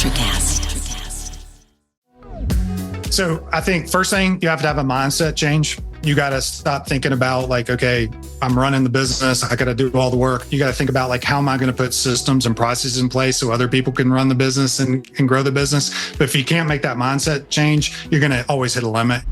NutriCast. So I think first thing, you have to have a mindset change. You got to stop thinking about like, okay, I'm running the business. I got to do all the work. You got to think about like, how am I going to put systems and processes in place so other people can run the business and grow the business? But if you can't make that mindset change, you're going to always hit a limit.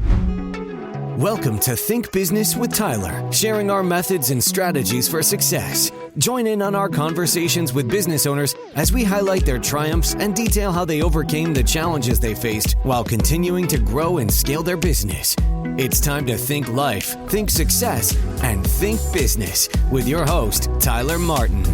Welcome to Think Business with Tyler, sharing our methods and strategies for success. Join in on our conversations with business owners as we highlight their triumphs and detail how they overcame the challenges they faced while continuing to grow and scale their business. It's time to think life, think success, and think business with your host, Tyler Martin.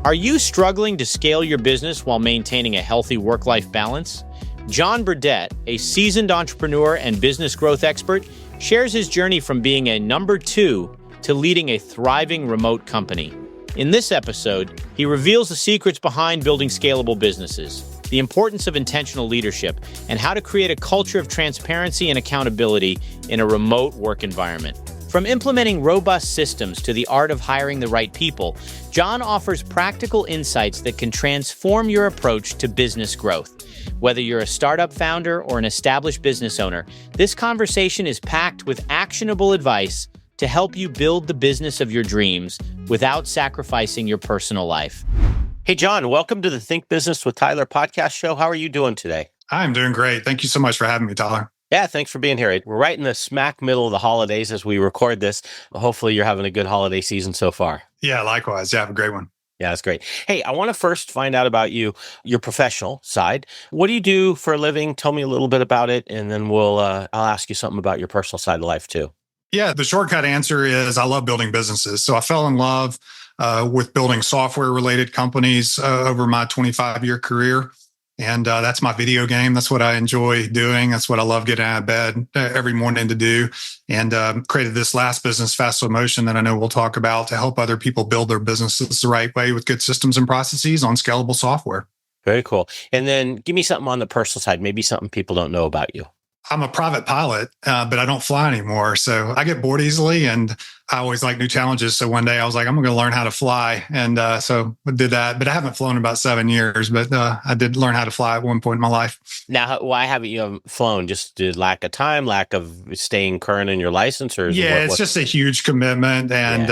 Are you struggling to scale your business while maintaining a healthy work-life balance? John Burdett, a seasoned entrepreneur and business growth expert, shares his journey from being a number 2 to leading a thriving remote company. In this episode, he reveals the secrets behind building scalable businesses, the importance of intentional leadership, and how to create a culture of transparency and accountability in a remote work environment. From implementing robust systems to the art of hiring the right people, John offers practical insights that can transform your approach to business growth. Whether you're a startup founder or an established business owner, this conversation is packed with actionable advice to help you build the business of your dreams without sacrificing your personal life. Hey, John, welcome to the Think Business with Tyler podcast show. How are you doing today? I'm doing great. Thank you so much for having me, Tyler. Yeah, thanks for being here. We're right in the smack middle of the holidays as we record this. Hopefully you're having a good holiday season so far. Yeah, likewise. Yeah, have a great one. Yeah, that's great. Hey, I want to first find out about you, your professional side. What do you do for a living? Tell me a little bit about it, and then I'll ask you something about your personal side of life too. Yeah, the shortcut answer is I love building businesses. So I fell in love with building software-related companies over my 25-year career. And that's my video game. That's what I enjoy doing. That's what I love getting out of bed every morning to do. And created this last business, Fast Slow Motion, that I know we'll talk about to help other people build their businesses the right way with good systems and processes on scalable software. Very cool. And then give me something on the personal side, maybe something people don't know about you. I'm a private pilot, but I don't fly anymore. So I get bored easily and I always like new challenges. So one day I was like, I'm going to learn how to fly. And so I did that, but I haven't flown in about 7 years, but I did learn how to fly at one point in my life. Now, why haven't you flown? Just did lack of time, lack of staying current in your license? Or it's just a huge commitment. And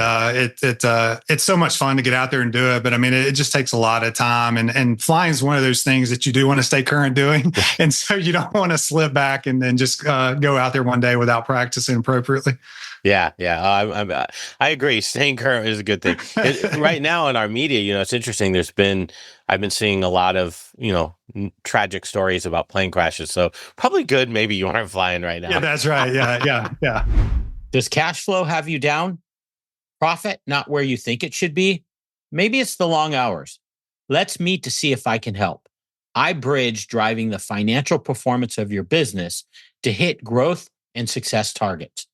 it's so much fun to get out there and do it. But I mean, it just takes a lot of time. And flying is one of those things that you do want to stay current doing. And so you don't want to slip back and then just go out there one day without practicing appropriately. Yeah. I agree. Staying current is a good thing. Right now in our media, it's interesting. I've been seeing a lot of, tragic stories about plane crashes. So probably good. Maybe you aren't flying right now. Yeah, that's right. Yeah. Does cash flow have you down? Profit, not where you think it should be? Maybe it's the long hours. Let's meet to see if I can help. I bridge driving the financial performance of your business to hit growth and success targets.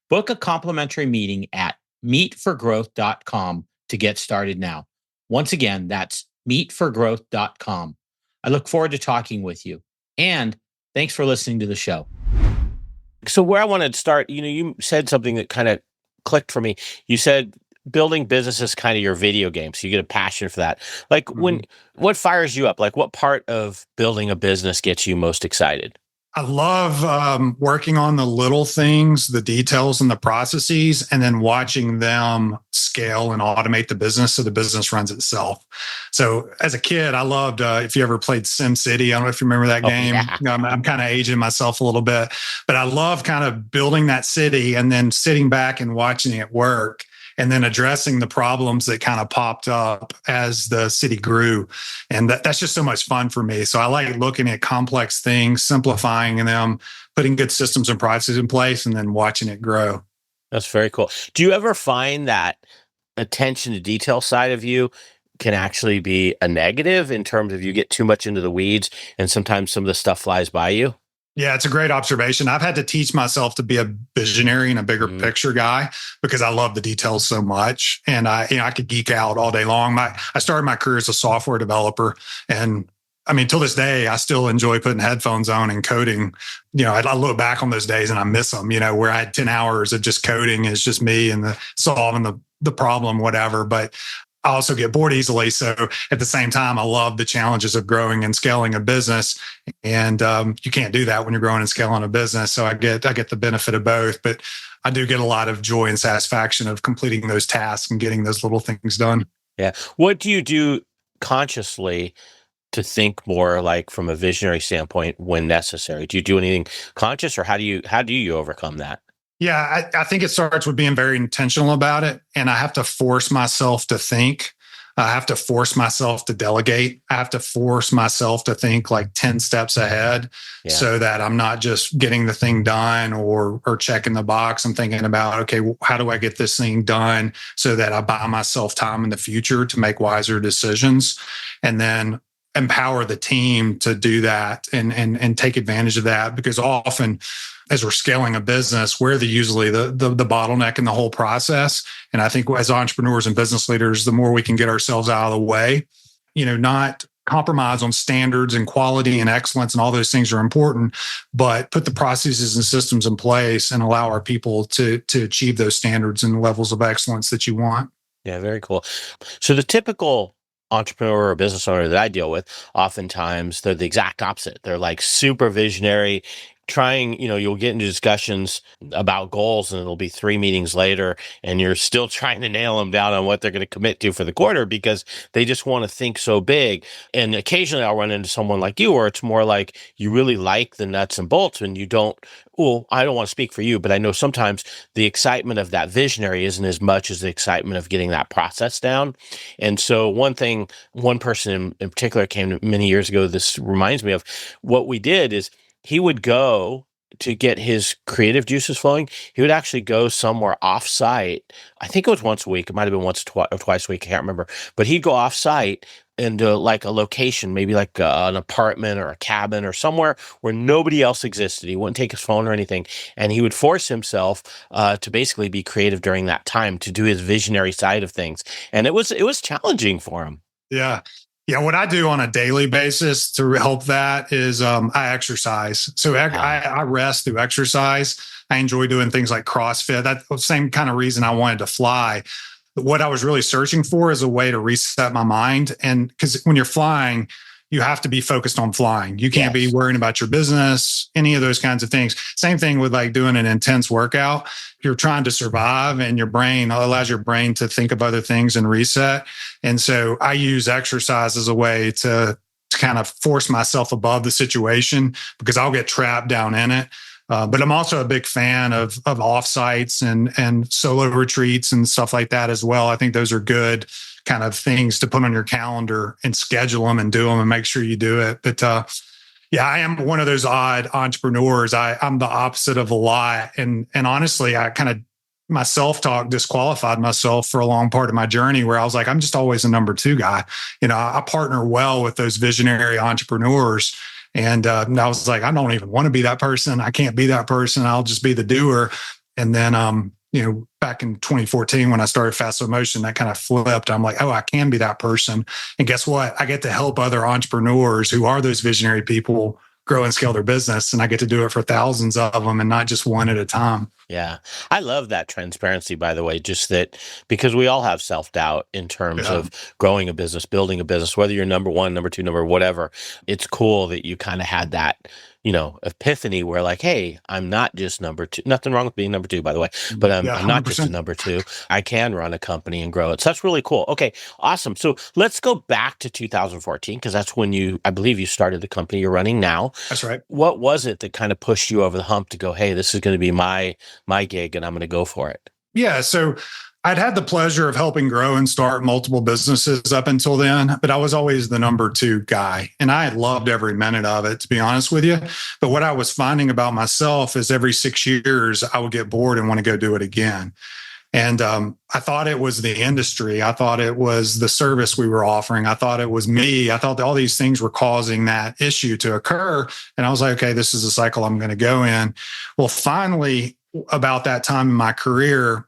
Book a complimentary meeting at meetforgrowth.com to get started now. Once again, that's meetforgrowth.com. I look forward to talking with you. And thanks for listening to the show. So where I wanted to start, you said something that kind of clicked for me. You said building business is kind of your video game. So you get a passion for that. Like what fires you up? Like what part of building a business gets you most excited? I love working on the little things, the details and the processes, and then watching them scale and automate the business so the business runs itself. So as a kid, I loved, if you ever played SimCity, I don't know if you remember that game. Yeah. I'm kind of aging myself a little bit, but I love kind of building that city and then sitting back and watching it work. And then addressing the problems that kind of popped up as the city grew. And that's just so much fun for me. So I like looking at complex things, simplifying them, putting good systems and processes in place, and then watching it grow. That's very cool. Do you ever find that attention to detail side of you can actually be a negative in terms of you get too much into the weeds and sometimes some of the stuff flies by you? Yeah, it's a great observation. I've had to teach myself to be a visionary and a bigger picture guy because I love the details so much. And I could geek out all day long. I started my career as a software developer. And I mean, till this day, I still enjoy putting headphones on and coding. I look back on those days and I miss them, where I had 10 hours of just coding. It's just me and solving the problem, whatever. But I also get bored easily. So at the same time, I love the challenges of growing and scaling a business. And you can't do that when you're growing and scaling a business. So I get the benefit of both, but I do get a lot of joy and satisfaction of completing those tasks and getting those little things done. Yeah. What do you do consciously to think more like from a visionary standpoint when necessary? Do you do anything conscious, or how do you overcome that? Yeah, I think it starts with being very intentional about it. And I have to force myself to think. I have to force myself to delegate. I have to force myself to think like 10 steps ahead so that I'm not just getting the thing done or checking the box. I'm thinking about, okay, well, how do I get this thing done so that I buy myself time in the future to make wiser decisions? And then empower the team to do that and take advantage of that, because often as we're scaling a business, we're usually the bottleneck in the whole process. And I think as entrepreneurs and business leaders, the more we can get ourselves out of the way, not compromise on standards and quality and excellence and all those things are important, but put the processes and systems in place and allow our people to achieve those standards and levels of excellence that you want. Yeah, very cool. So the typical entrepreneur or business owner that I deal with, oftentimes they're the exact opposite. They're like super visionary, trying, you'll get into discussions about goals and it'll be 3 meetings later and you're still trying to nail them down on what they're going to commit to for the quarter because they just want to think so big. And occasionally I'll run into someone like you where it's more like you really like the nuts and bolts and you don't. Well, I don't want to speak for you, but I know sometimes the excitement of that visionary isn't as much as the excitement of getting that process down. And so one person in particular came to many years ago, this reminds me of what we did is he would go to get his creative juices flowing. He would actually go somewhere off-site. I think it was once a week. It might have been once or twice a week. I can't remember. But he'd go off-site into like a location, maybe like an apartment or a cabin or somewhere where nobody else existed. He wouldn't take his phone or anything. And he would force himself to basically be creative during that time to do his visionary side of things. And it was challenging for him. Yeah. Yeah, what I do on a daily basis to help that is I exercise. So I rest through exercise. I enjoy doing things like CrossFit. That's the same kind of reason I wanted to fly. What I was really searching for is a way to reset my mind. And because when you're flying, you have to be focused on flying. You can't be worrying about your business, any of those kinds of things. Same thing with like doing an intense workout. You're trying to survive and your brain allows your brain to think of other things and reset. And so I use exercise as a way to kind of force myself above the situation because I'll get trapped down in it. But I'm also a big fan of offsites and solo retreats and stuff like that as well. I think those are good kind of things to put on your calendar and schedule them and do them and make sure you do it. But I am one of those odd entrepreneurs. I'm the opposite of a lot. And honestly, my self-talk disqualified myself for a long part of my journey where I was like, I'm just always a number 2 guy. I partner well with those visionary entrepreneurs. And I was like, I don't even want to be that person. I can't be that person. I'll just be the doer. And then, back in 2014, when I started Fast Slow Motion, that kind of flipped. I'm like, oh, I can be that person. And guess what? I get to help other entrepreneurs who are those visionary people grow and scale their business. And I get to do it for thousands of them and not just one at a time. Yeah. I love that transparency, by the way, just that because we all have self-doubt in terms of growing a business, building a business, whether you're number 1, number 2, number whatever. It's cool that you kind of had that, epiphany where like, hey, I'm not just number 2. Nothing wrong with being number 2, by the way, but I'm not just a number 2. I can run a company and grow it. So that's really cool. Okay, awesome. So let's go back to 2014 because that's when I believe you started the company you're running now. That's right. What was it that kind of pushed you over the hump to go, hey, this is going to be my gig and I'm going to go for it? Yeah. So I'd had the pleasure of helping grow and start multiple businesses up until then, but I was always the number 2 guy. And I had loved every minute of it, to be honest with you. But what I was finding about myself is every 6 years, I would get bored and want to go do it again. And I thought it was the industry. I thought it was the service we were offering. I thought it was me. I thought all these things were causing that issue to occur. And I was like, okay, this is a cycle I'm going to go in. Well, finally, about that time in my career,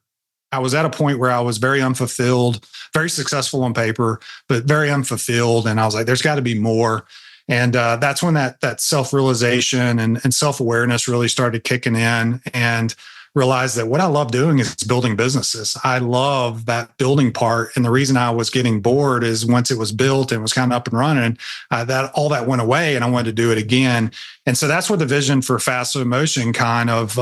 I was at a point where I was very unfulfilled, very successful on paper, but very unfulfilled. And I was like, there's got to be more. And that's when that self-realization and self-awareness really started kicking in. And realized that what I love doing is building businesses. I love that building part. And the reason I was getting bored is once it was built and was kind of up and running, that all that went away and I wanted to do it again. And so that's where the vision for Fast Slow Motion kind of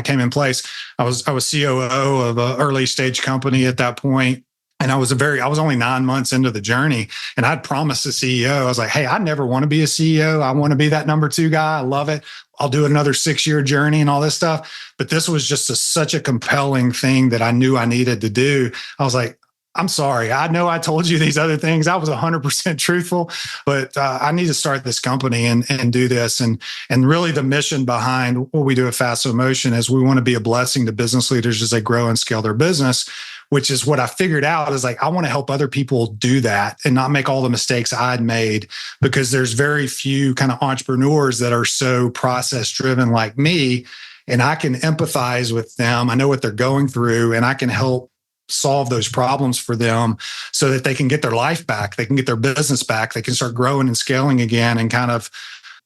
came in place. I was COO of an early stage company at that point. And I was only 9 months into the journey, and I'd promised the CEO, I was like, hey, I never want to be a CEO. I want to be that number 2 guy. I love it. I'll do another 6-year journey and all this stuff. But this was just such a compelling thing that I knew I needed to do. I was like, I'm sorry. I know I told you these other things. I was 100% truthful, but I need to start this company and do this. And really the mission behind what we do at Fast Slow Motion is we want to be a blessing to business leaders as they grow and scale their business, which is what I figured out is like, I want to help other people do that and not make all the mistakes I'd made, because there's very few kind of entrepreneurs that are so process driven like me. And I can empathize with them. I know what they're going through, and I can help solve those problems for them so that they can get their life back. They can get their business back. They can start growing and scaling again and kind of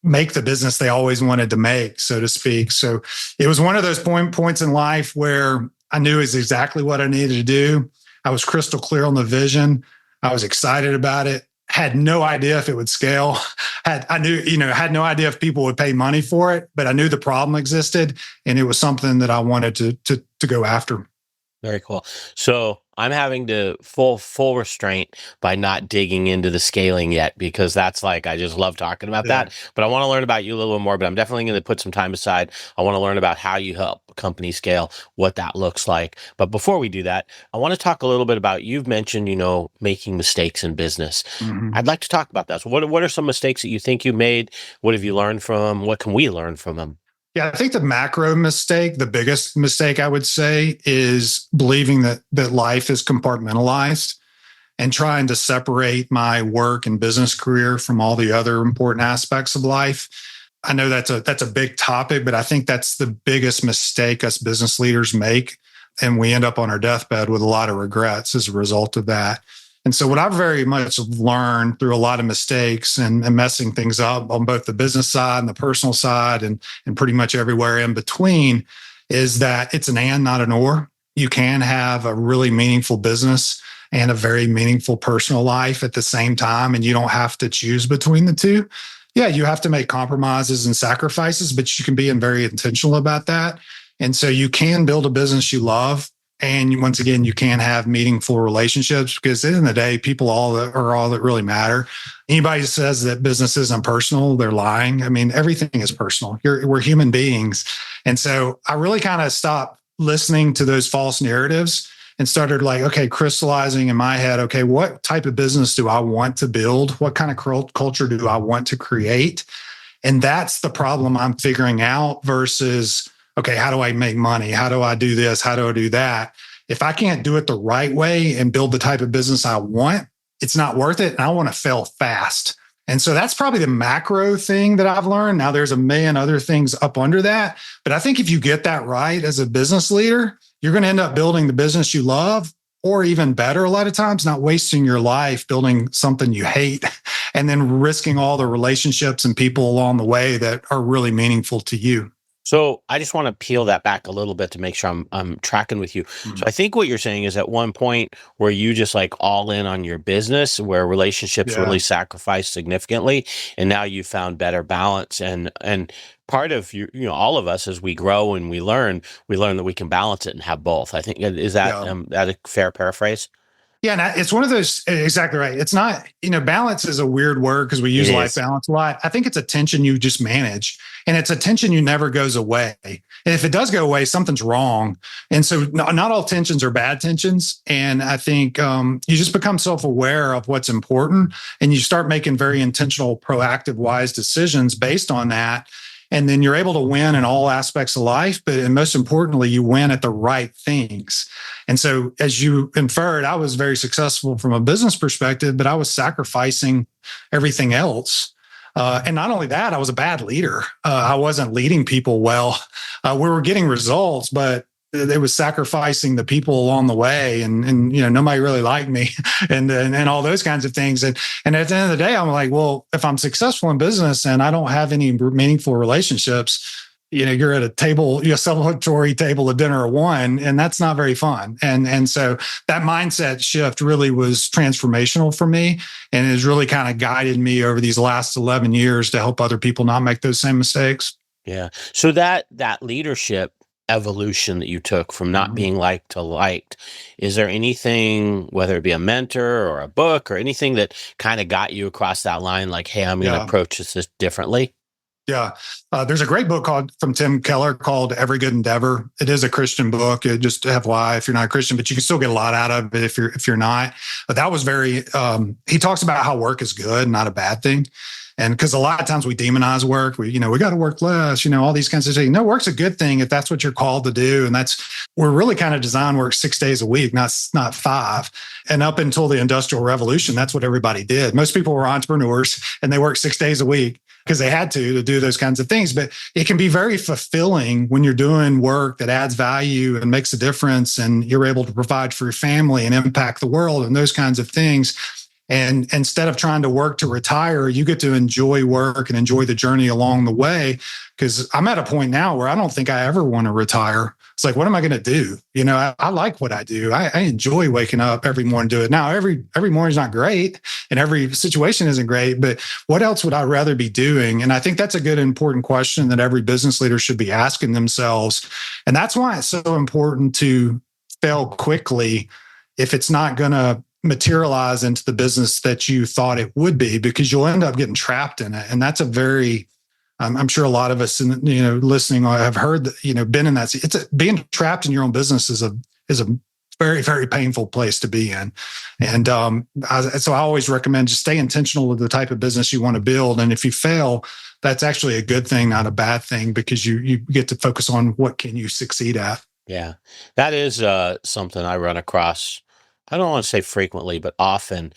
make the business they always wanted to make, so to speak. So it was one of those points in life where I knew is exactly what I needed to do. I was crystal clear on the vision. I was excited about it. Had no idea if it would scale. Had no idea if people would pay money for it, but I knew the problem existed, and it was something that I wanted to go after. Very cool. So I'm having to full restraint by not digging into the scaling yet, because that's like, I just love talking about that. But I want to learn about you a little bit more, but I'm definitely going to put some time aside. I want to learn about how you help companies scale, what that looks like. But before we do that, I want to talk a little bit about, you've mentioned, making mistakes in business. Mm-hmm. I'd like to talk about that. So what are some mistakes that you think you made? What have you learned from them? What can we learn from them? Yeah, I think the macro mistake, the biggest mistake I would say, is believing that life is compartmentalized and trying to separate my work and business career from all the other important aspects of life. I know that's a big topic, but I think that's the biggest mistake us business leaders make. And we end up on our deathbed with a lot of regrets as a result of that. And so what I've very much learned through a lot of mistakes and messing things up on both the business side and the personal side and pretty much everywhere in between is that it's an and, not an or. You can have a really meaningful business and a very meaningful personal life at the same time, and you don't have to choose between the two. Yeah, you have to make compromises and sacrifices, but you can be very intentional about that. And so you can build a business you love. And once again, you can have meaningful relationships, because at the end of the day, people are all that really matter. Anybody who says that business isn't personal, they're lying. I mean, everything is personal. We're human beings. And so I really kind of stopped listening to those false narratives and started crystallizing in my head, okay, what type of business do I want to build? What kind of culture do I want to create? And that's the problem I'm figuring out versus, okay, how do I make money? How do I do this? How do I do that? If I can't do it the right way and build the type of business I want, it's not worth it. And I want to fail fast. And so that's probably the macro thing that I've learned. Now there's a million other things up under that. But I think if you get that right as a business leader, you're going to end up building the business you love, or even better, a lot of times, not wasting your life building something you hate and then risking all the relationships and people along the way that are really meaningful to you. So I just want to peel that back a little bit to make sure I'm tracking with you. Mm-hmm. So I think what you're saying is, at one point where you just all in on your business, where relationships really sacrificed significantly, and now you found better balance. And part of all of us, as we grow and we learn that we can balance it and have both. I think, is that that a fair paraphrase? Yeah, and it's one of those, exactly right. It's not, balance is a weird word because we use life balance a lot. I think it's a tension you just manage, and it's a tension you never goes away. And if it does go away, something's wrong. And so not all tensions are bad tensions. And I think you just become self-aware of what's important, and you start making very intentional, proactive, wise decisions based on that. And then you're able to win in all aspects of life, and most importantly, you win at the right things. And so, as you inferred, I was very successful from a business perspective, but I was sacrificing everything else. And not only that, I was a bad leader. I wasn't leading people well. We were getting results, but it was sacrificing the people along the way, and nobody really liked me, and all those kinds of things. And at the end of the day, I'm like, well, if I'm successful in business and I don't have any meaningful relationships, you're at a table, celebratory table at dinner at one, and that's not very fun. And so that mindset shift really was transformational for me, and it has really kind of guided me over these last 11 years to help other people not make those same mistakes. Yeah. So that leadership evolution that you took from not being liked to liked, is there anything, whether it be a mentor or a book or anything that kind of got you across that line, like, hey, I'm going to approach this differently? Yeah. There's a great book from Tim Keller called Every Good Endeavor. It is a Christian book. It just FYI, if you're not a Christian, but you can still get a lot out of it if you're not. But that was very, he talks about how work is good, not a bad thing. And because a lot of times we demonize work, we got to work less, all these kinds of things. No, work's a good thing if that's what you're called to do. And we're really kind of designed work 6 days a week, not 5. And up until the Industrial Revolution, that's what everybody did. Most people were entrepreneurs and they worked 6 days a week because they had to do those kinds of things. But it can be very fulfilling when you're doing work that adds value and makes a difference, and you're able to provide for your family and impact the world and those kinds of things. And instead of trying to work to retire, you get to enjoy work and enjoy the journey along the way. Because I'm at a point now where I don't think I ever want to retire. It's like, what am I going to do? I like what I do. I enjoy waking up every morning to do it. Now, every morning's not great and every situation isn't great, but what else would I rather be doing? And I think that's a good, important question that every business leader should be asking themselves. And that's why it's so important to fail quickly if it's not going to materialize into the business that you thought it would be, because you'll end up getting trapped in it. And that's a very, I'm sure a lot of us, listening, have heard that, been in that. Being trapped in your own business is a very, very painful place to be in. And so I always recommend just stay intentional with the type of business you want to build. And if you fail, that's actually a good thing, not a bad thing, because you get to focus on what can you succeed at. Yeah, that is something I run across. I don't want to say frequently, but often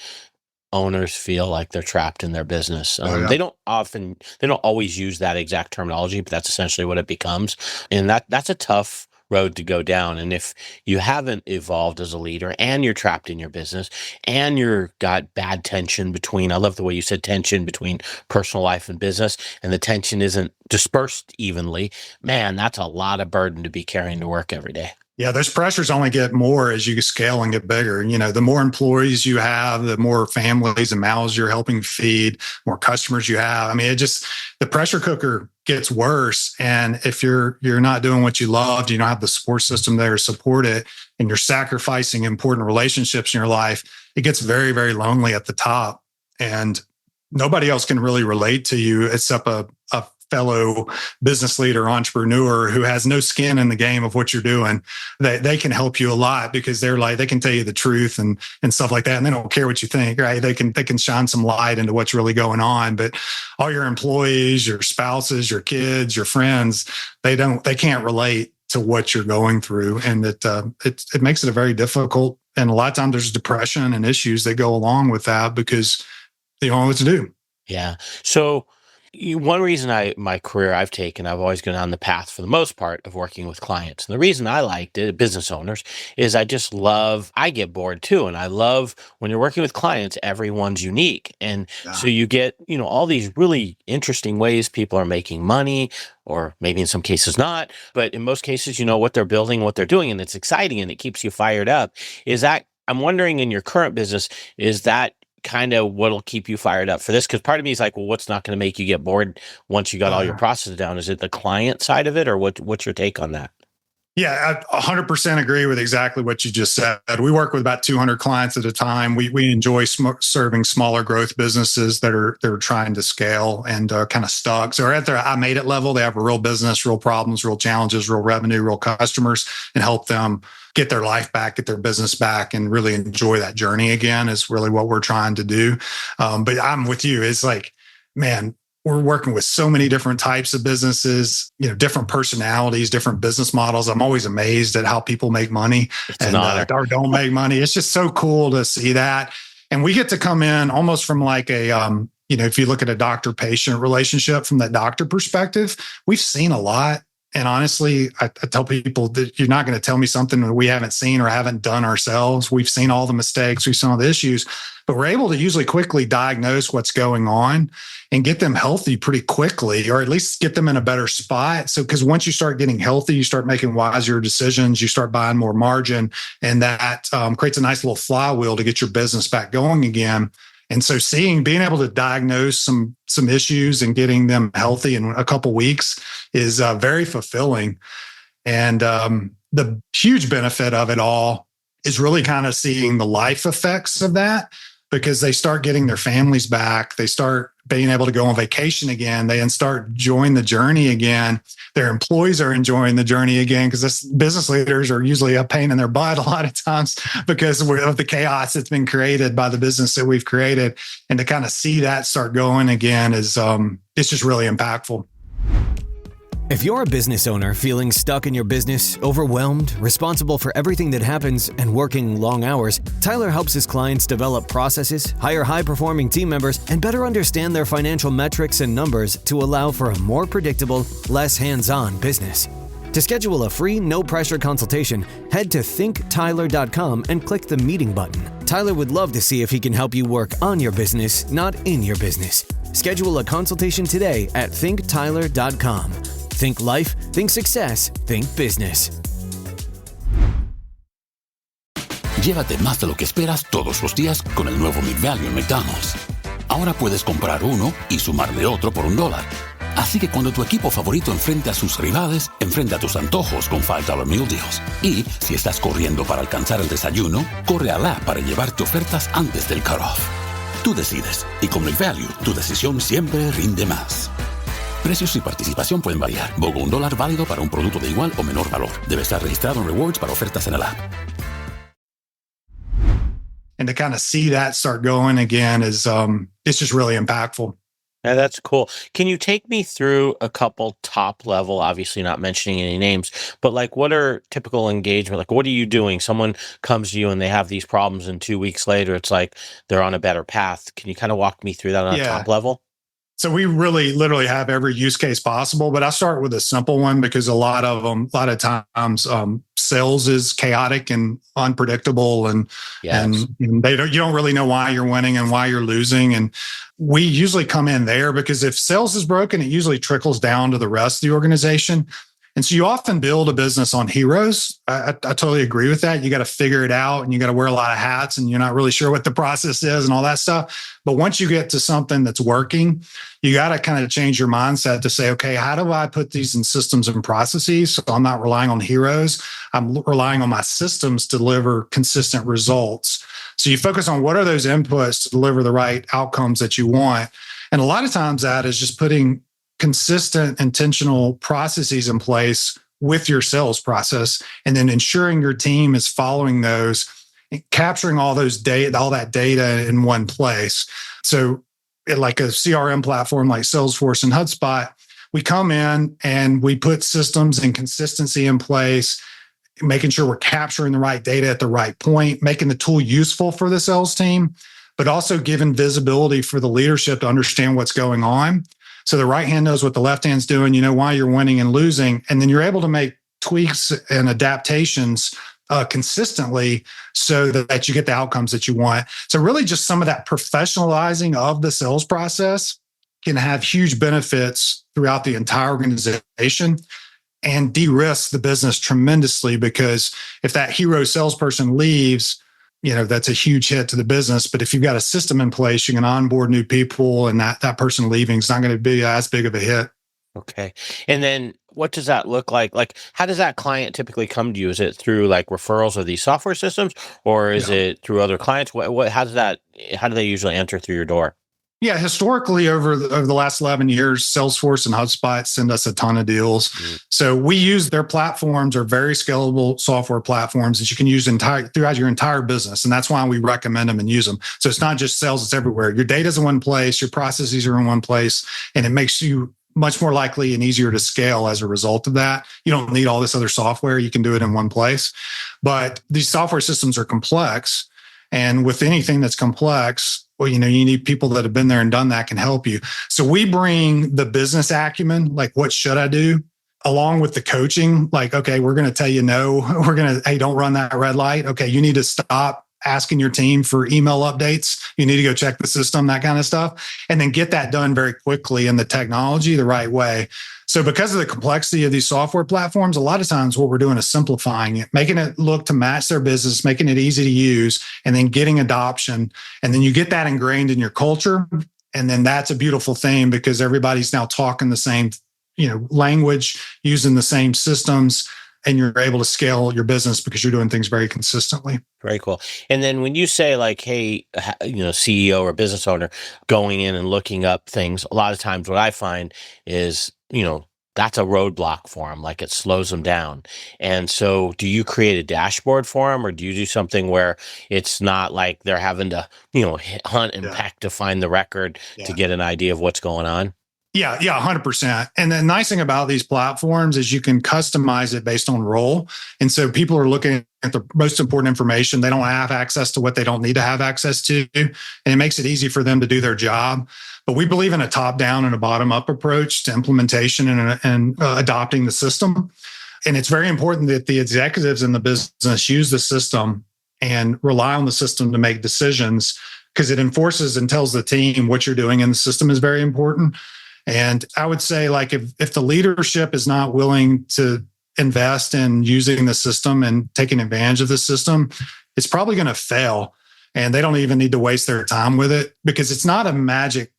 owners feel like they're trapped in their business. They don't always use that exact terminology, but that's essentially what it becomes. And that's a tough road to go down. And if you haven't evolved as a leader and you're trapped in your business and you're got bad tension between, I love the way you said tension between personal life and business, and the tension isn't dispersed evenly, man, that's a lot of burden to be carrying to work every day. Yeah, those pressures only get more as you scale and get bigger. The more employees you have, the more families and mouths you're helping feed, more customers you have. I mean, the pressure cooker gets worse. And if you're not doing what you loved, you don't have the support system there to support it, and you're sacrificing important relationships in your life, it gets very, very lonely at the top. And nobody else can really relate to you except a fellow business leader, entrepreneur who has no skin in the game of what you're doing. They can help you a lot because they can tell you the truth and stuff like that. And they don't care what you think, right? They can shine some light into what's really going on. But all your employees, your spouses, your kids, your friends, they can't relate to what you're going through. And it makes it a very difficult. And a lot of times there's depression and issues that go along with that because they don't know what to do. Yeah. So one reason my career I've taken, I've always gone on the path for the most part of working with clients. And the reason I liked it, business owners, is I get bored too. And I love when you're working with clients, everyone's unique. And so you get, all these really interesting ways people are making money, or maybe in some cases not, but in most cases, what they're building, what they're doing, and it's exciting and it keeps you fired up. I'm wondering, in your current business, is that kind of what'll keep you fired up for this? Because part of me is like, well, what's not going to make you get bored once you got all your processes down? Is it the client side of it, or what's your take on that? Yeah, I 100% agree with exactly what you just said. We work with about 200 clients at a time. We enjoy serving smaller growth businesses that are trying to scale and kind of stuck. So at their I made it level, they have a real business, real problems, real challenges, real revenue, real customers, and help them get their life back, get their business back, and really enjoy that journey again is really what we're trying to do. But I'm with you. It's like, man, we're working with so many different types of businesses, different personalities, different business models. I'm always amazed at how people make money or don't make money. It's just so cool to see that. And we get to come in almost from like if you look at a doctor-patient relationship from that doctor perspective, we've seen a lot And honestly, I tell people that you're not going to tell me something that we haven't seen or haven't done ourselves. We've seen all the mistakes, we've seen all the issues, but we're able to usually quickly diagnose what's going on and get them healthy pretty quickly, or at least get them in a better spot. So, because once you start getting healthy, you start making wiser decisions, you start buying more margin, and that creates a nice little flywheel to get your business back going again. And so being able to diagnose some issues and getting them healthy in a couple of weeks is very fulfilling. And the huge benefit of it all is really kind of seeing the life effects of that, because they start getting their families back. They start being able to go on vacation again. They start enjoying the journey again. Their employees are enjoying the journey again, because business leaders are usually a pain in their butt a lot of times because of the chaos that's been created by the business that we've created. And to kind of see that start going again is it's just really impactful. If you're a business owner feeling stuck in your business, overwhelmed, responsible for everything that happens, and working long hours, Tyler helps his clients develop processes, hire high-performing team members, and better understand their financial metrics and numbers to allow for a more predictable, less hands-on business. To schedule a free, no-pressure consultation, head to thinktyler.com and click the meeting button. Tyler would love to see if he can help you work on your business, not in your business. Schedule a consultation today at thinktyler.com. Think life, think success, think business. Llévate más de lo que esperas todos los días con el nuevo Meal Value en McDonald's. Ahora puedes comprar uno y sumarle otro por $1. Así que cuando tu equipo favorito enfrente a sus rivales, enfrenta tus antojos con $5 Meal Deals. Y si estás corriendo para alcanzar el desayuno, corre al app para llevarte ofertas antes del cutoff. Tú decides, y con Meal Value, tu decisión siempre rinde más. Precios y participación pueden variar. BOGO $1 válido para un producto de igual o menor valor. Debe estar registrado en Rewards para ofertas en el app. And to kind of see that start going again is it's just really impactful. Yeah, that's cool. Can you take me through a couple top level, obviously not mentioning any names, but like what are typical engagement? Like what are you doing? Someone comes to you and they have these problems, and 2 weeks later, it's like they're on a better path. Can you kind of walk me through that on a top level? So we really literally have every use case possible, but I start with a simple one because a lot of times sales is chaotic and unpredictable, and you don't really know why you're winning and why you're losing. And we usually come in there because if sales is broken, it usually trickles down to the rest of the organization. And so you often build a business on heroes. I totally agree with that. You got to figure it out, and you got to wear a lot of hats, and you're not really sure what the process is and all that stuff. But once you get to something that's working, you got to kind of change your mindset to say, okay, how do I put these in systems and processes? So I'm not relying on heroes. I'm relying on my systems to deliver consistent results. So you focus on what are those inputs to deliver the right outcomes that you want. And a lot of times that is just putting consistent, intentional processes in place with your sales process, and then ensuring your team is following those, and capturing all that data in one place. So like a CRM platform like Salesforce and HubSpot, we come in and we put systems and consistency in place, making sure we're capturing the right data at the right point, making the tool useful for the sales team, but also giving visibility for the leadership to understand what's going on. So the right hand knows what the left hand's doing, you know why you're winning and losing, and then you're able to make tweaks and adaptations consistently so that you get the outcomes that you want. So really just some of that professionalizing of the sales process can have huge benefits throughout the entire organization and de-risk the business tremendously, because if that hero salesperson leaves, that's a huge hit to the business. But if you've got a system in place, you can onboard new people, and that person leaving is not going to be as big of a hit. Okay. And then what does that look like? Like, how does that client typically come to you? Is it through like referrals of these software systems, or is it through other clients? How do they usually enter through your door? Yeah, historically over the last 11 years, Salesforce and HubSpot send us a ton of deals. So we use their platforms, are very scalable software platforms that you can use throughout your entire business. And that's why we recommend them and use them. So it's not just sales, it's everywhere. Your data's in one place, your processes are in one place, and it makes you much more likely and easier to scale as a result of that. You don't need all this other software. You can do it in one place. But these software systems are complex. And with anything that's complex, well, you need people that have been there and done that can help you. So we bring the business acumen, like what should I do, along with the coaching, like, okay, we're going to tell you no, hey, don't run that red light. Okay, you need to stop asking your team for email updates. You need to go check the system, that kind of stuff, and then get that done very quickly in the technology the right way. So because of the complexity of these software platforms, a lot of times what we're doing is simplifying it, making it look to match their business, making it easy to use, and then getting adoption. And then you get that ingrained in your culture. And then that's a beautiful thing because everybody's now talking the same, language, using the same systems, and you're able to scale your business because you're doing things very consistently. Very cool. And then when you say like, hey, CEO or business owner going in and looking up things, a lot of times what I find is, that's a roadblock for them. Like it slows them down. And so do you create a dashboard for them, or do you do something where it's not like they're having to, hunt and peck to find the record to get an idea of what's going on? Yeah, 100%. And the nice thing about these platforms is you can customize it based on role. And so people are looking at the most important information. They don't have access to what they don't need to have access to. And it makes it easy for them to do their job. But we believe in a top-down and a bottom-up approach to implementation and adopting the system. And it's very important that the executives in the business use the system and rely on the system to make decisions, because it enforces and tells the team what you're doing in the system is very important. And I would say, like, if the leadership is not willing to invest in using the system and taking advantage of the system, it's probably going to fail. And they don't even need to waste their time with it because it's not a magic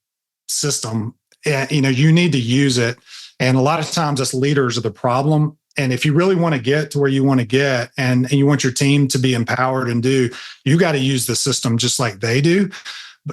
system. You need to use it. And a lot of times us leaders are the problem. And if you really want to get to where you want to get and you want your team to be empowered and you got to use the system just like they do.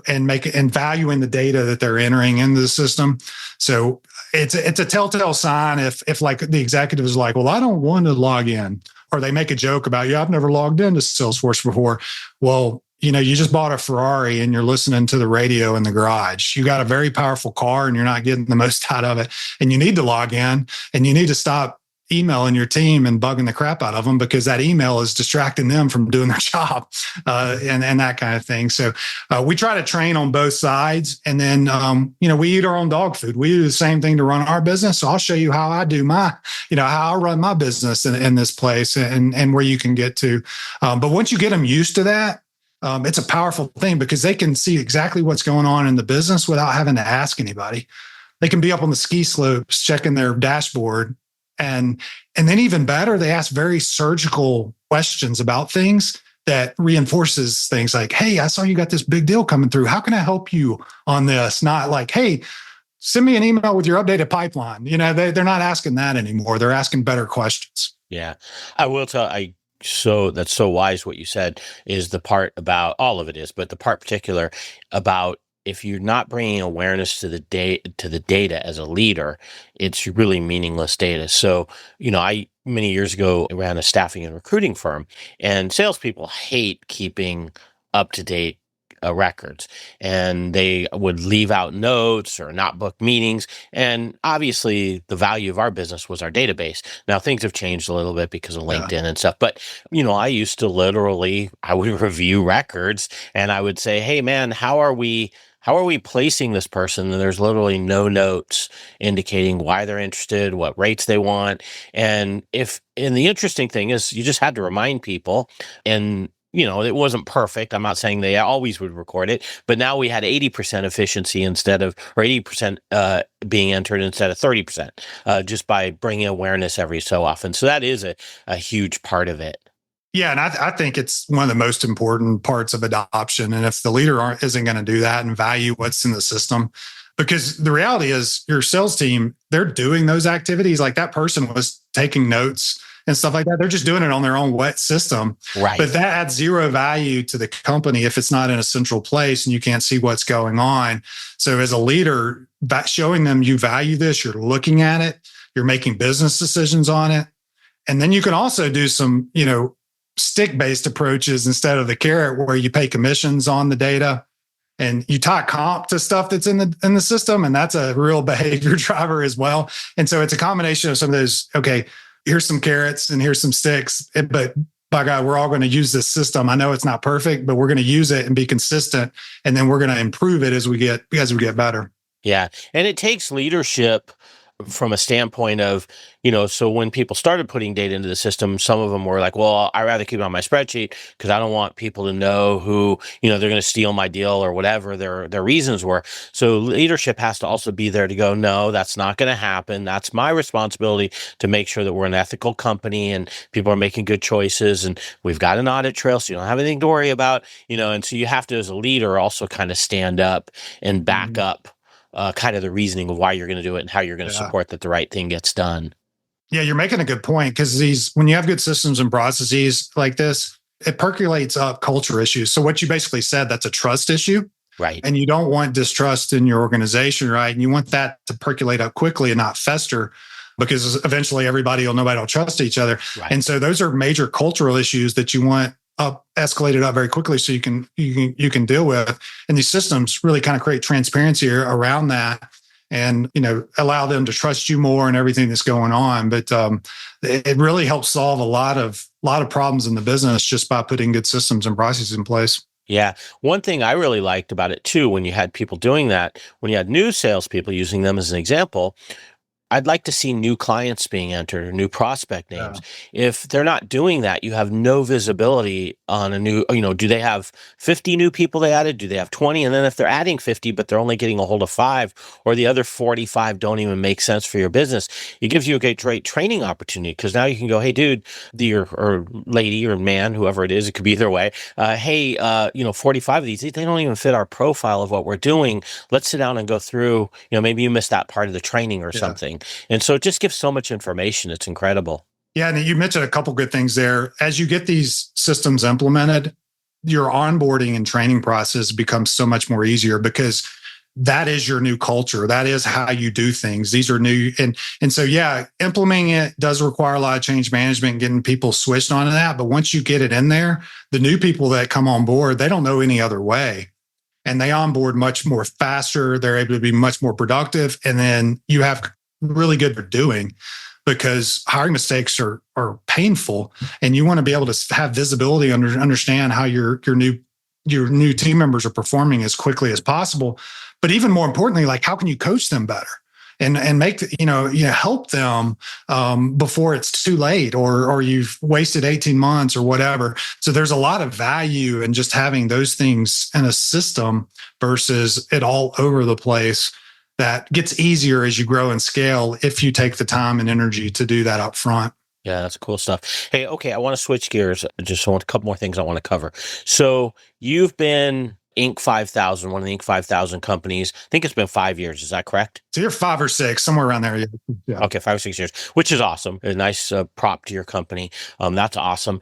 And valuing the data that they're entering into the system. So it's a telltale sign if like the executive is like, well, I don't want to log in, or they make a joke about, I've never logged into Salesforce before. Well, you just bought a Ferrari and you're listening to the radio in the garage. You got a very powerful car and you're not getting the most out of it. And you need to log in and you need to stop emailing your team and bugging the crap out of them because that email is distracting them from doing their job and that kind of thing. So we try to train on both sides. And then, we eat our own dog food. We do the same thing to run our business. So I'll show you how I do how I run my business in this place and where you can get to. But once you get them used to that, it's a powerful thing because they can see exactly what's going on in the business without having to ask anybody. They can be up on the ski slopes, checking their dashboard. And then even better, they ask very surgical questions about things that reinforces things like, hey, I saw you got this big deal coming through. How can I help you on this? Not like, hey, send me an email with your updated pipeline. They're not asking that anymore. They're asking better questions. Yeah. I will tell that's so wise what you said is the part about all of it is, but the part particular about if you're not bringing awareness to the data as a leader, it's really meaningless data. So, I many years ago ran a staffing and recruiting firm, and salespeople hate keeping up to date records, and they would leave out notes or not book meetings. And obviously the value of our business was our database. Now things have changed a little bit because of LinkedIn and stuff, but I used to I would review records and I would say, hey man, how are we placing this person? And there's literally no notes indicating why they're interested, what rates they want. And the interesting thing is you just had to remind people, and it wasn't perfect. I'm not saying they always would record it, but now we had 80% efficiency or 80% being entered instead of 30%, just by bringing awareness every so often. So that is a huge part of it. Yeah, and I think it's one of the most important parts of adoption. And if the leader isn't going to do that and value what's in the system, because the reality is your sales team, they're doing those activities. Like that person was taking notes and stuff like that. They're just doing it on their own wet system. Right. But that adds zero value to the company if it's not in a central place and you can't see what's going on. So as a leader, showing them you value this, you're looking at it, you're making business decisions on it. And then you can also do some, stick-based approaches instead of the carrot, where you pay commissions on the data and you tie comp to stuff that's in the system. And that's a real behavior driver as well. And so it's a combination of some of those, okay, here's some carrots and here's some sticks, but by God, we're all going to use this system. I know it's not perfect, but we're going to use it and be consistent. And then we're going to improve it as we get better. Yeah. And it takes leadership from a standpoint of, so when people started putting data into the system, some of them were like, well, I'd rather keep it on my spreadsheet because I don't want people to know who, they're going to steal my deal or whatever their reasons were. So leadership has to also be there to go, no, that's not going to happen. That's my responsibility to make sure that we're an ethical company and people are making good choices and we've got an audit trail so you don't have anything to worry about, and so you have to, as a leader, also kind of stand up and back up kind of the reasoning of why you're going to do it and how you're going to support that the right thing gets done. Yeah, you're making a good point because when you have good systems and processes like this, it percolates up culture issues. So what you basically said, that's a trust issue. Right. And you don't want distrust in your organization, right? And you want that to percolate up quickly and not fester because eventually nobody will trust each other. Right. And so those are major cultural issues that you want escalated up very quickly so you can deal with. And these systems really kind of create transparency around that and, allow them to trust you more and everything that's going on. But it really helps solve a lot of problems in the business just by putting good systems and processes in place. Yeah. One thing I really liked about it too, when you had people doing that, when you had new salespeople using them as an example, I'd like to see new clients being entered or new prospect names. Yeah. If they're not doing that, you have no visibility on a new, do they have 50 new people they added? Do they have 20? And then if they're adding 50, but they're only getting a hold of 5 or the other 45 don't even make sense for your business, it gives you a great training opportunity because now you can go, hey, dude, or lady or man, whoever it is, it could be either way. Hey, 45 of these, they don't even fit our profile of what we're doing. Let's sit down and go through, maybe you missed that part of the training or something. And so it just gives so much information. It's incredible. Yeah. And you mentioned a couple good things there. As you get these systems implemented, your onboarding and training process becomes so much more easier because that is your new culture. That is how you do things. These are new. And so, yeah, implementing it does require a lot of change management and getting people switched onto that. But once you get it in there, the new people that come on board, they don't know any other way. And they onboard much more faster. They're able to be much more productive. And then you have really good for doing because hiring mistakes are painful and you want to be able to have visibility understand how your new team members are performing as quickly as possible. But even more importantly, like how can you coach them better and make, help them before it's too late or you've wasted 18 months or whatever. So there's a lot of value in just having those things in a system versus it all over the place. That gets easier as you grow and scale if you take the time and energy to do that up front. Yeah, that's cool stuff. Hey, okay, I want to switch gears. Just want a couple more things I want to cover. So you've been Inc. 5000, one of the Inc. 5000 companies. I think it's been 5 years. Is that correct? So you're 5 or 6, somewhere around there. Yeah. Okay, 5 or 6 years, which is awesome. A nice prop to your company. That's awesome.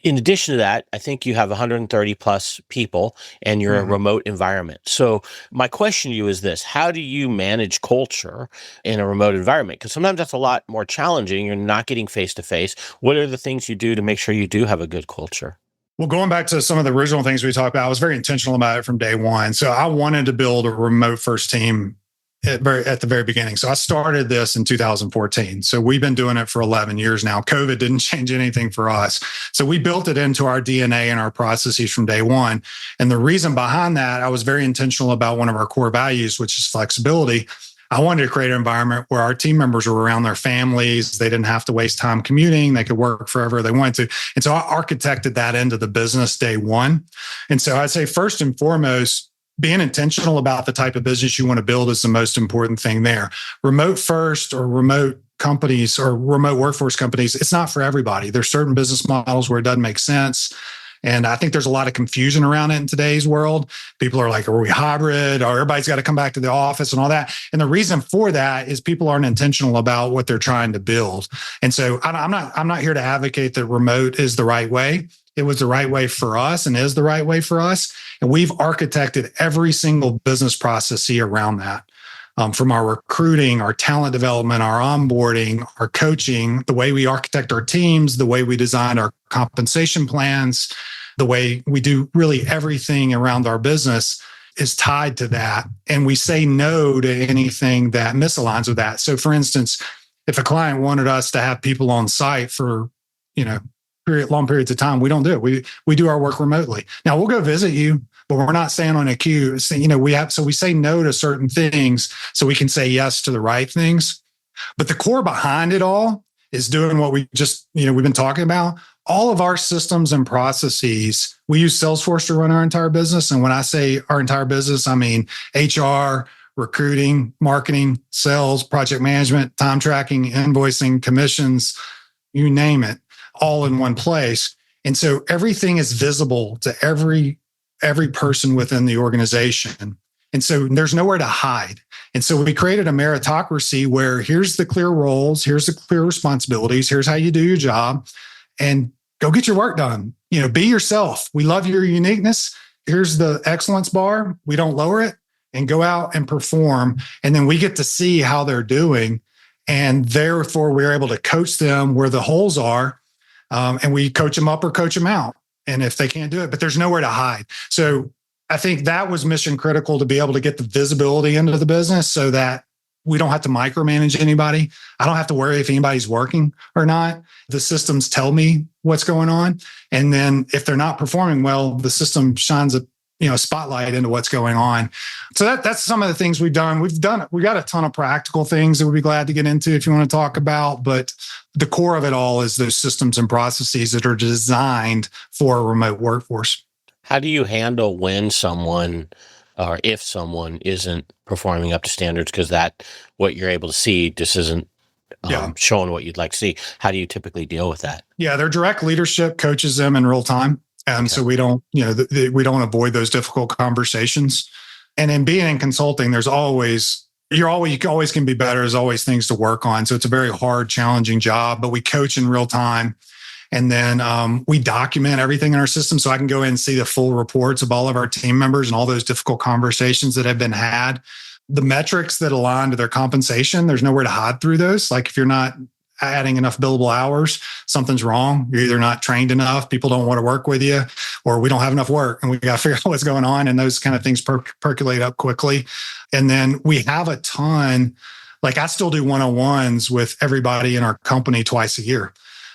In addition to that, I think you have 130 plus people and you're a remote environment. So my question to you is this: how do you manage culture in a remote environment? Because sometimes that's a lot more challenging. You're not getting face to face. What are the things you do to make sure you do have a good culture? Well, going back to some of the original things we talked about, I was very intentional about it from day one. So I wanted to build a remote first team at the very beginning. So I started this in 2014. So we've been doing it for 11 years now. COVID didn't change anything for us. So we built it into our DNA and our processes from day one. And the reason behind that, I was very intentional about one of our core values, which is flexibility. I wanted to create an environment where our team members were around their families. They didn't have to waste time commuting. They could work forever they wanted to. And so I architected that into the business day one. And so I'd say first and foremost, being intentional about the type of business you want to build is the most important thing there. Remote first or remote companies or remote workforce companies, it's not for everybody. There's certain business models where it doesn't make sense. And I think there's a lot of confusion around it in today's world. People are like, are we hybrid? Or everybody's got to come back to the office and all that. And the reason for that is people aren't intentional about what they're trying to build. And so I'm not here to advocate that remote is the right way. It was the right way for us and is the right way for us. And we've architected every single business process around that. From our recruiting, our talent development, our onboarding, our coaching, the way we architect our teams, the way we design our compensation plans, the way we do really everything around our business is tied to that. And we say no to anything that misaligns with that. So for instance, if a client wanted us to have people on site for, long periods of time, we don't do it. We do our work remotely. Now we'll go visit you, but we're not staying on a queue. So, we say no to certain things so we can say yes to the right things. But the core behind it all is doing what we just, we've been talking about. All of our systems and processes, we use Salesforce to run our entire business. And when I say our entire business, I mean HR, recruiting, marketing, sales, project management, time tracking, invoicing, commissions, you name it, all in one place. And so everything is visible to every person within the organization. And so there's nowhere to hide. And so we created a meritocracy where here's the clear roles, here's the clear responsibilities, here's how you do your job, and go get your work done. Be yourself. We love your uniqueness. Here's the excellence bar. We don't lower it, and go out and perform. And then we get to see how they're doing. And therefore, we're able to coach them where the holes are. And we coach them up or coach them out. And if they can't do it, but there's nowhere to hide. So I think that was mission critical to be able to get the visibility into the business so that we don't have to micromanage anybody. I don't have to worry if anybody's working or not. The systems tell me what's going on. And then if they're not performing well, the system shines a spotlight into what's going on. So that's some of the things we've done. We got a ton of practical things that we'd be glad to get into if you want to talk about. But the core of it all is those systems and processes that are designed for a remote workforce. How do you handle when someone or if someone isn't performing up to standards because what you're able to see just isn't showing what you'd like to see? How do you typically deal with that? Yeah, their direct leadership coaches them in real time. And so we don't, we don't avoid those difficult conversations. And in being in consulting, you always can be better. There's always things to work on. So it's a very hard, challenging job, but we coach in real time. And then we document everything in our system so I can go in and see the full reports of all of our team members and all those difficult conversations that have been had. The metrics that align to their compensation, there's nowhere to hide through those. Like if you're not adding enough billable hours, something's wrong. You're either not trained enough, people don't want to work with you, or we don't have enough work and we got to figure out what's going on. And those kind of things percolate up quickly. And then we have a ton, like I still do one-on-ones with everybody in our company twice a year.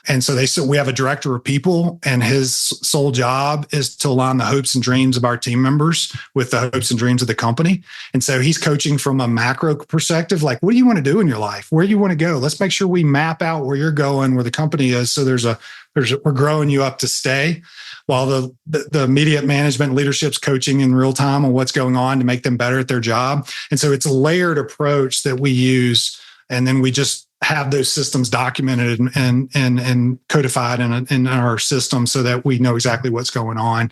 And so we have a director of people, and his sole job is to align the hopes and dreams of our team members with the hopes and dreams of the company. And so he's coaching from a macro perspective, like, what do you want to do in your life? Where do you want to go? Let's make sure we map out where you're going, where the company is. So we're growing you up to stay, while the immediate management leadership's coaching in real time on what's going on to make them better at their job. And so it's a layered approach that we use. And then we just have those systems documented and codified in our system so that we know exactly what's going on.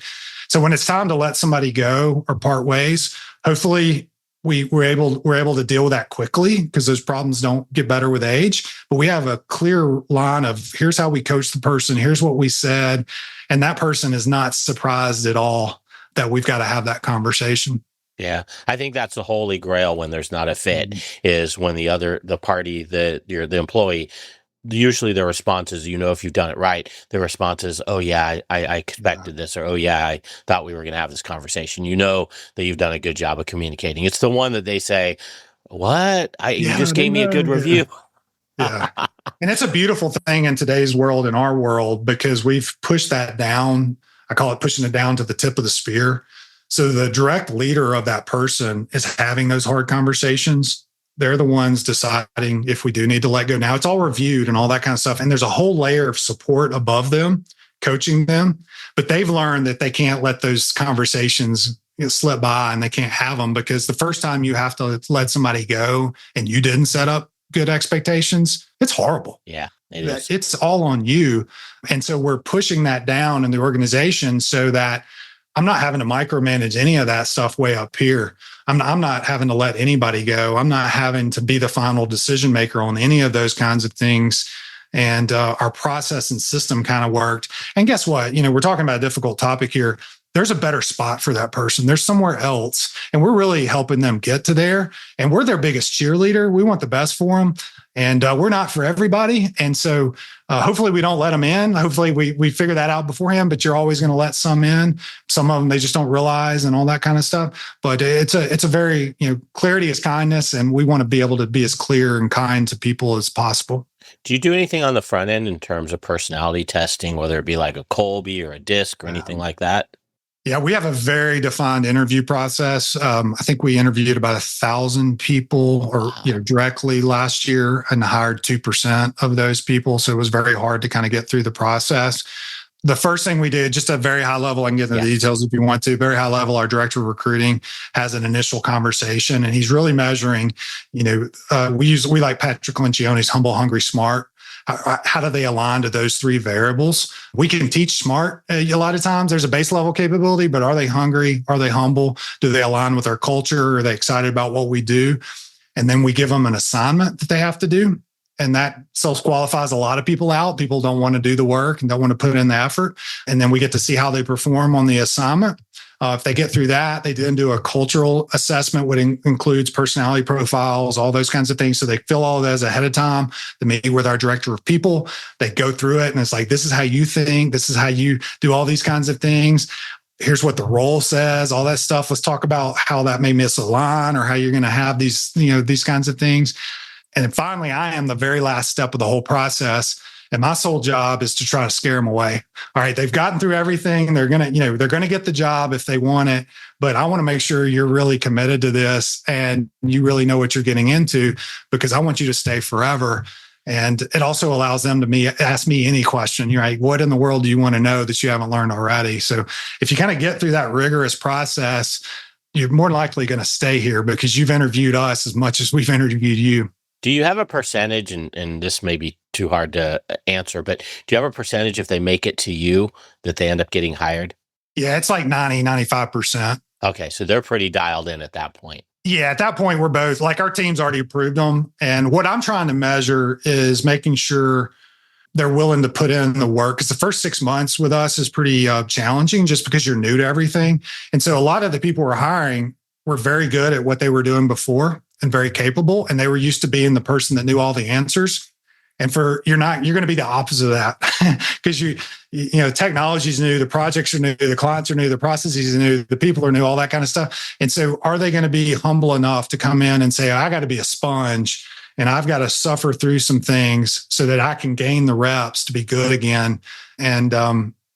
So when it's time to let somebody go or part ways, hopefully we're able to deal with that quickly, because those problems don't get better with age. But we have a clear line of here's how we coach the person, here's what we said, and that person is not surprised at all that we've got to have that conversation. Yeah, I think that's the holy grail when there's not a fit, is when the party, the employee, usually their response is, if you've done it right, their response is, oh yeah, I expected this, or oh yeah, I thought we were going to have this conversation. That you've done a good job of communicating. It's the one that they say, what? You just gave me a good review. Yeah. And it's a beautiful thing in today's world, in our world, because we've pushed that down. I call it pushing it down to the tip of the spear. So the direct leader of that person is having those hard conversations. They're the ones deciding if we do need to let go. Now it's all reviewed and all that kind of stuff. And there's a whole layer of support above them, coaching them, but they've learned that they can't let those conversations slip by, and they can't have them, because the first time you have to let somebody go and you didn't set up good expectations, it's horrible. Yeah, it is. It's all on you. And so we're pushing that down in the organization so that I'm not having to micromanage any of that stuff way up here. I'm not having to let anybody go. I'm not having to be the final decision maker on any of those kinds of things. And our process and system kind of worked. And guess what? We're talking about a difficult topic here. There's a better spot for that person. There's somewhere else. And we're really helping them get to there. And we're their biggest cheerleader. We want the best for them. And we're not for everybody. And so hopefully we don't let them in. Hopefully we figure that out beforehand, but you're always going to let some in. Some of them, they just don't realize, and all that kind of stuff. But it's a very, clarity is kindness. And we want to be able to be as clear and kind to people as possible. Do you do anything on the front end in terms of personality testing, whether it be like a Colby or a DISC or anything like that? Yeah, we have a very defined interview process. I think we interviewed about 1,000 people or directly last year and hired 2% of those people. So it was very hard to kind of get through the process. The first thing we did, just at a very high level, I can get into the details if you want to, very high level, our director of recruiting has an initial conversation and he's really measuring, we like Patrick Lencioni's humble, hungry, smart. How do they align to those three variables? We can teach smart a lot of times. There's a base level capability, but are they hungry? Are they humble? Do they align with our culture? Are they excited about what we do? And then we give them an assignment that they have to do. And that self-qualifies a lot of people out. People don't want to do the work and don't want to put in the effort. And then we get to see how they perform on the assignment. If they get through that, they then do a cultural assessment, which includes personality profiles, all those kinds of things. So they fill all of those ahead of time. They meet with our director of people. They go through it and it's like, this is how you think. This is how you do all these kinds of things. Here's what the role says, all that stuff. Let's talk about how that may misalign or how you're going to have these, these kinds of things. And then finally, I am the very last step of the whole process. And my sole job is to try to scare them away. All right, they've gotten through everything. They're going to get the job if they want it. But I want to make sure you're really committed to this and you really know what you're getting into because I want you to stay forever. And it also allows them to ask me any question. You're like, what in the world do you want to know that you haven't learned already? So if you kind of get through that rigorous process, you're more likely going to stay here because you've interviewed us as much as we've interviewed you. Do you have a percentage, and this may be too hard to answer, but do you have a percentage if they make it to you that they end up getting hired? Yeah, it's like 95%. Okay, so they're pretty dialed in at that point. Yeah, at that point, we're both, like our team's already approved them. And what I'm trying to measure is making sure they're willing to put in the work. Because the first 6 months with us is pretty challenging just because you're new to everything. And so a lot of the people we're hiring were very good at what they were doing before and very capable. And they were used to being the person that knew all the answers. And you're going to be the opposite of that because technology's new, the projects are new, the clients are new, the processes are new, the people are new, all that kind of stuff. And so are they going to be humble enough to come in and say, I got to be a sponge and I've got to suffer through some things so that I can gain the reps to be good again. And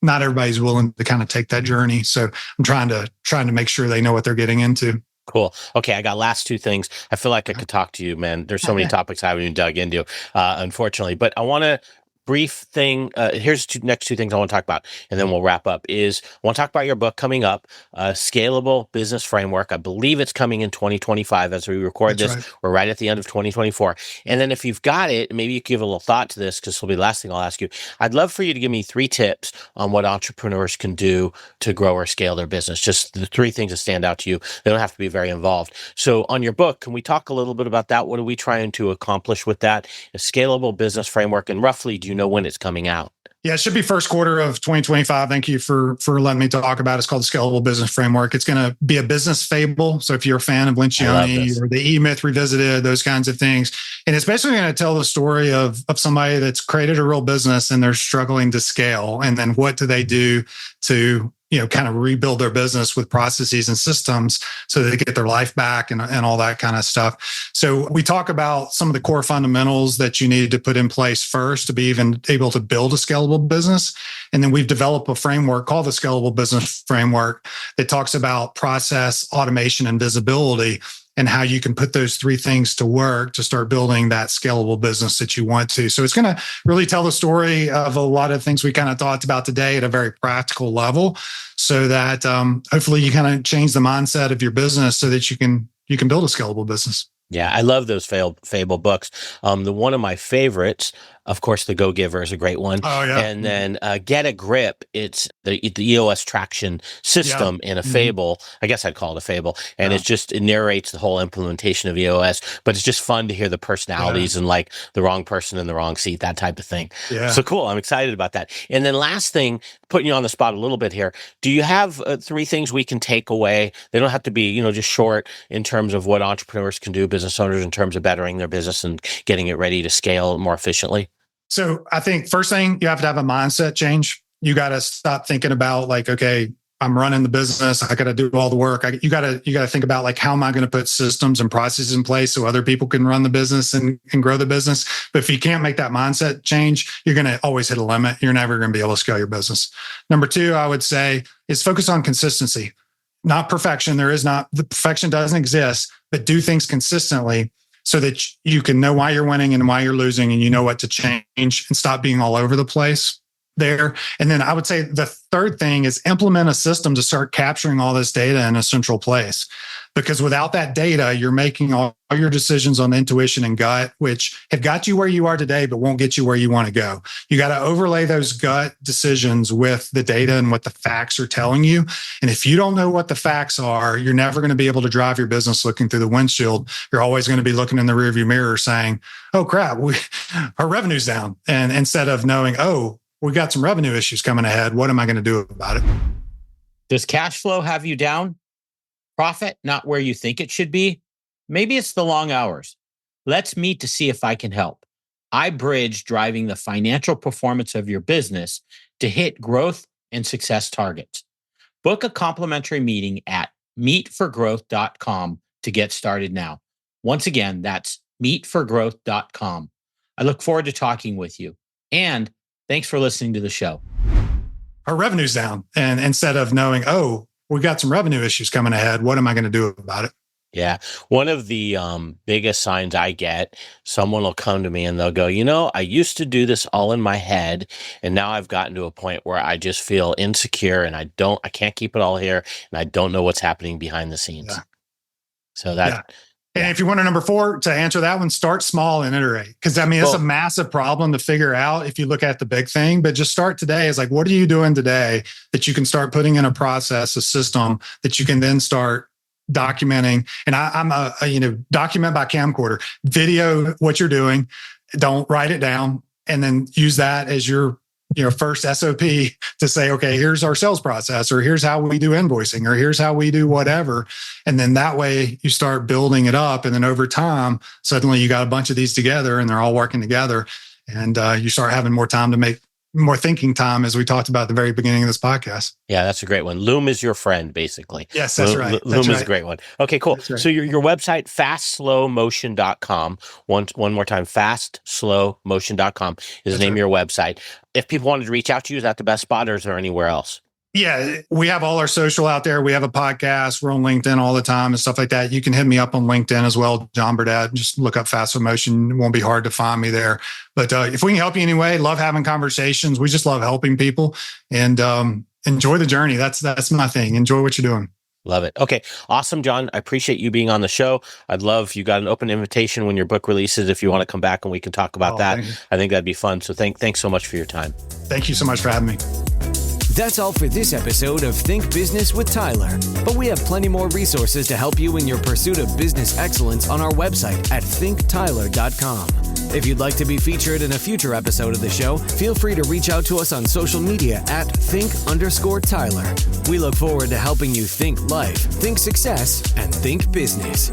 not everybody's willing to kind of take that journey. So I'm trying to make sure they know what they're getting into. Cool. Okay, I got last two things. I feel like I could talk to you, man. There's so many topics I haven't even dug into, unfortunately. But I want to brief thing. Here's next two things I want to talk about, and then we'll wrap up. I want to talk about your book coming up, Scalable Business Framework. I believe it's coming in 2025 as we record this. Right. We're right at the end of 2024. And then if you've got it, maybe you can give a little thought to this because this will be the last thing I'll ask you. I'd love for you to give me 3 tips on what entrepreneurs can do to grow or scale their business. Just the 3 things that stand out to you. They don't have to be very involved. So on your book, can we talk a little bit about that? What are we trying to accomplish with that? A Scalable Business Framework, and roughly, do you know when it's coming out? Yeah, it should be first quarter of 2025. Thank you for letting me talk about it. It's called the Scalable Business Framework. It's going to be a business fable. So if you're a fan of Lencioni or the E-Myth Revisited, those kinds of things. And it's basically going to tell the story of somebody that's created a real business and they're struggling to scale. And then what do they do to kind of rebuild their business with processes and systems so that they get their life back and all that kind of stuff. So we talk about some of the core fundamentals that you need to put in place first to be even able to build a scalable business. And then we've developed a framework called the Scalable Business Framework that talks about process, automation, and visibility, and how you can put those 3 things to work to start building that scalable business that you want to. So it's going to really tell the story of a lot of things we kind of talked about today at a very practical level so that hopefully you kind of change the mindset of your business so that you can build a scalable business. Yeah, I love those fable books. One of my favorites, of course, The Go-Giver is a great one. Oh, yeah. And then Get a Grip. It's the EOS traction system in a fable. I guess I'd call it a fable. And it narrates the whole implementation of EOS. But it's just fun to hear the personalities and like the wrong person in the wrong seat, that type of thing. Yeah. So cool. I'm excited about that. And then last thing, putting you on the spot a little bit here. Do you have 3 things we can take away? They don't have to be, just short in terms of what entrepreneurs can do, business owners, in terms of bettering their business and getting it ready to scale more efficiently? So I think first thing, you have to have a mindset change. You got to stop thinking about like, okay, I'm running the business. I got to do all the work. You got to think about like, how am I going to put systems and processes in place so other people can run the business and grow the business? But if you can't make that mindset change, you're going to always hit a limit. You're never going to be able to scale your business. Number two, I would say, is focus on consistency, not perfection. The perfection doesn't exist, but do things consistently so that you can know why you're winning and why you're losing, and you know what to change, and stop being all over the place there. And then I would say the third thing is implement a system to start capturing all this data in a central place. Because without that data, you're making all your decisions on intuition and gut, which have got you where you are today, but won't get you where you want to go. You got to overlay those gut decisions with the data and what the facts are telling you. And if you don't know what the facts are, you're never going to be able to drive your business looking through the windshield. You're always going to be looking in the rearview mirror saying, oh crap, our revenue's down. And instead of knowing, oh, we got some revenue issues coming ahead, what am I going to do about it? Does cash flow have you down? Profit not where you think it should be? Maybe it's the long hours. Let's meet to see if I can help. I bridge driving the financial performance of your business to hit growth and success targets. Book a complimentary meeting at meetforgrowth.com to get started now. Once again, that's meetforgrowth.com. I look forward to talking with you. And thanks for listening to the show. Our revenue's down. And instead of knowing, oh, we got some revenue issues coming ahead, what am I going to do about it? Yeah. One of the biggest signs I get, someone will come to me and they'll go, I used to do this all in my head, and now I've gotten to a point where I just feel insecure and I can't keep it all here, and I don't know what's happening behind the scenes. Yeah. So that. And if you want a number 4 to answer that one, start small and iterate. Because it's a massive problem to figure out if you look at the big thing, but just start today. Is like, what are you doing today that you can start putting in a process, a system that you can then start documenting? And I'm document by camcorder, video what you're doing. Don't write it down, and then use that as your first SOP to say, okay, here's our sales process, or here's how we do invoicing, or here's how we do whatever. And then that way you start building it up. And then over time, suddenly you got a bunch of these together and they're all working together. And you start having more time to make more thinking time, as we talked about at the very beginning of this podcast. Yeah, that's a great one. Loom is your friend, basically. Yes, that's right. Loom is a great one. Okay, cool. Right. So your website, fastslowmotion.com. One more time, fastslowmotion.com is the name of your website. If people wanted to reach out to you, is that the best spot, or is there anywhere else? Yeah, we have all our social out there. We have a podcast. We're on LinkedIn all the time and stuff like that. You can hit me up on LinkedIn as well, John Burdett. Just look up Fast Slow Motion. It won't be hard to find me there. But if we can help you anyway, love having conversations. We just love helping people, and enjoy the journey. That's my thing. Enjoy what you're doing. Love it. Okay. Awesome, John. I appreciate you being on the show. I'd love, you got an open invitation when your book releases, if you want to come back and we can talk about that. I think that'd be fun. So thanks so much for your time. Thank you so much for having me. That's all for this episode of Think Business with Tyler. But we have plenty more resources to help you in your pursuit of business excellence on our website at thinktyler.com. If you'd like to be featured in a future episode of the show, feel free to reach out to us on social media at think_Tyler. We look forward to helping you think life, think success, and think business.